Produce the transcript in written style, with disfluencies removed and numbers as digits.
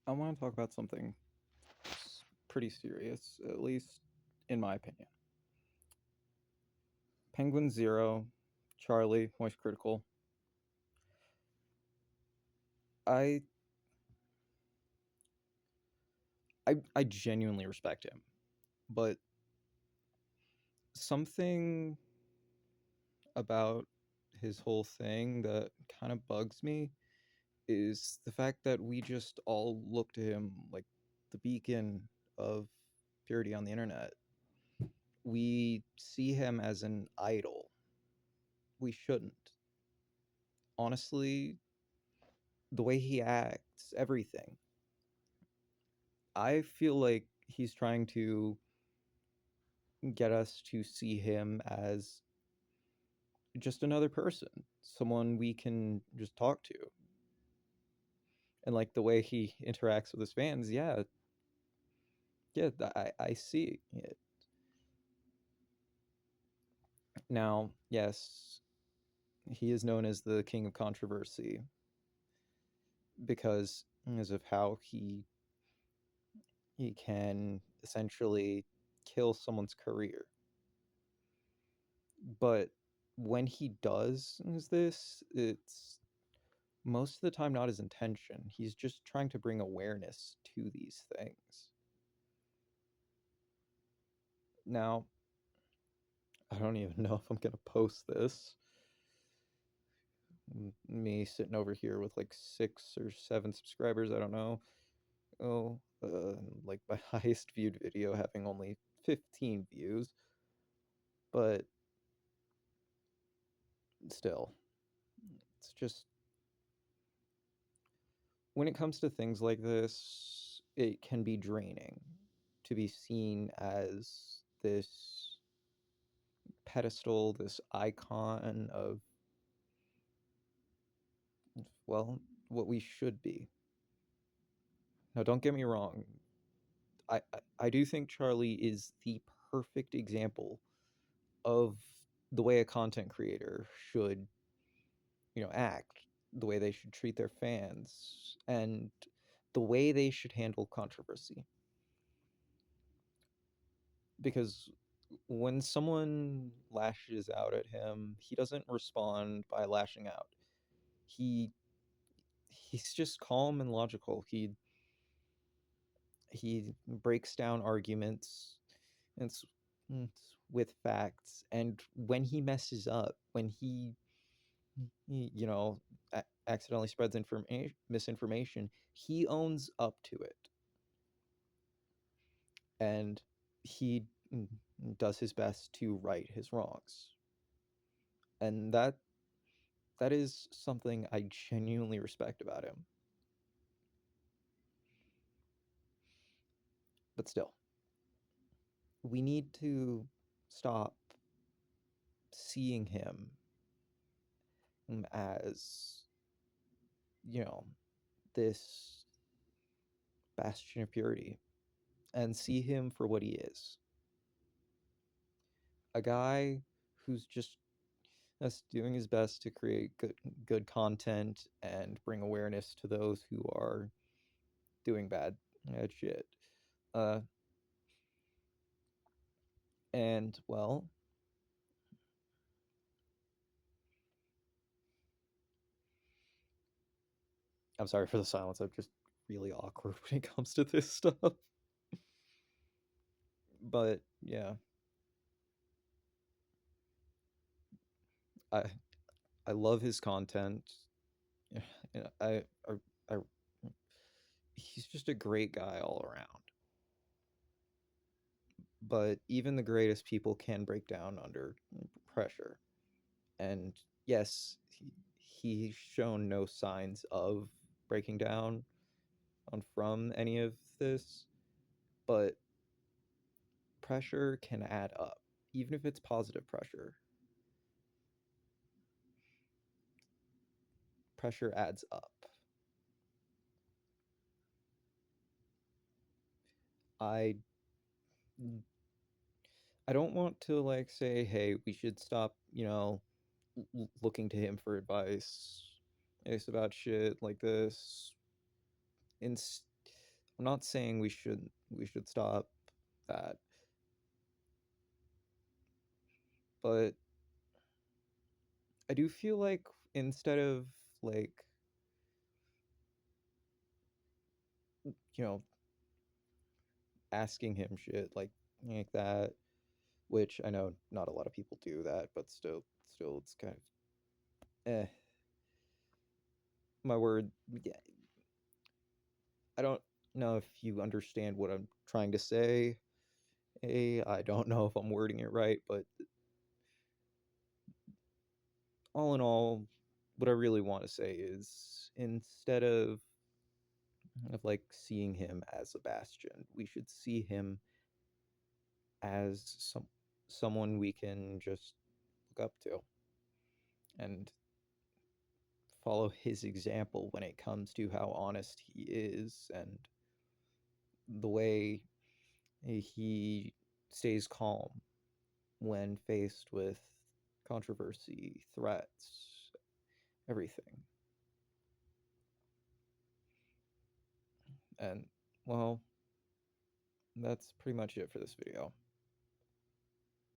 I want to talk about something pretty serious, at least in my opinion. Penguin0, Charlie, Moist Critical. I I genuinely respect him, but something about his whole thing that kind of bugs me is the fact that we just all look to him like the beacon of purity on the internet. We see him as an idol. We shouldn't. Honestly, the way he acts, everything. I feel like he's trying to get us to see him as just another person, someone we can just talk to. And like the way he interacts with his fans, yeah, I see it. Now, yes, he is known as the king of controversy because of how he can essentially kill someone's career. But when he does this, it's most of the time not his intention. He's just trying to bring awareness to these things. Now, I don't even know if I'm going to post this. Me sitting over here with like 6 or 7 subscribers, I don't know. Oh, like my highest viewed video having only 15 views. But still, it's just when it comes to things like this, it can be draining to be seen as this pedestal, this icon of, well, what we should be. Now, don't get me wrong. I do think Charlie is the perfect example of the way a content creator should, act, the way they should treat their fans, and the way they should handle controversy. Because when someone lashes out at him, he doesn't respond by lashing out. He he's just calm and logical. He breaks down arguments and with facts, and when he messes up, when he accidentally spreads misinformation, he owns up to it, and he does his best to right his wrongs. And that is something I genuinely respect about him. But still, we need to stop seeing him as, you know, this bastion of purity and see him for what he is, a guy who's just that's doing his best to create good content and bring awareness to those who are doing bad shit. Uh, and well, I'm sorry for the silence. I'm just really awkward when it comes to this stuff. But yeah, I I love his content. Yeah, I he's just a great guy all around. But even the greatest people can break down under pressure. And yes, he's shown no signs of breaking down on from any of this, but pressure can add up, even if it's positive pressure. Pressure adds up. I I don't want to like say, hey, we should stop, looking to him for advice about shit like this. I'm not saying we should stop that, but I do feel like instead of like, you know, asking him shit like that, which I know not a lot of people do that, but still it's kind of my word. Yeah, I don't know if you understand what I'm trying to say. I don't know if I'm wording it right, but all in all, what I really want to say is instead of like seeing him as a bastion, we should see him as someone we can just look up to and follow his example when it comes to how honest he is and the way he stays calm when faced with controversy, threats, everything. And well, that's pretty much it for this video.